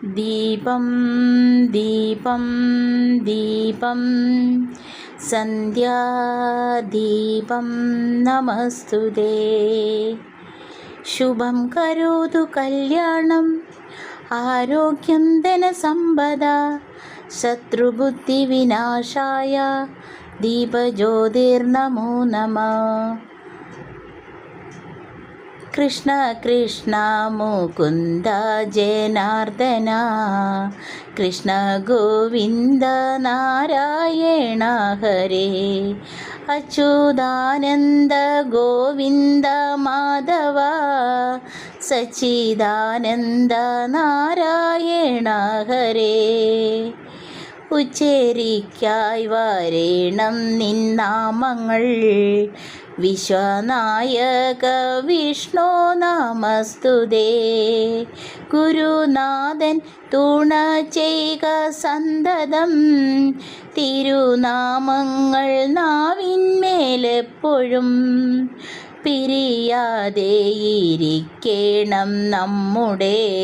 ദീപം ദീപം ദീപം സന്ധ്യാദീപം നമസ്തുതേ. ശുഭം കരോതു കല്യാണം ആരോഗ്യം ധനസമ്പദ ശത്രുബുദ്ധിവിനാശായ ദീപജ്യോതിർനമോ നമഃ. കൃഷ്ണ കൃഷ്ണ മുകുന്ദ ജനാർദ്ദന കൃഷ്ണ ഗോവിന്ദ നാരായണ ഹരേ. അച്യുതാനന്ദ ഗോവിന്ദ മാധവ സച്ചിദാനന്ദ നാരായണ ഹരേ. ഉച്ചരിക്കായി വരേണം നിന്നാമങ്ങൾ വിശ്വനായക വിഷ്ണു നമസ്തുതേ. ഗുരുനാഥൻ തുണ ചെയ്യുക സന്തതം തിരുനാമങ്ങൾ നാവിന്മേലെപ്പോഴും പിരിയാതെ ഇരിക്കണം നമ്മുടെ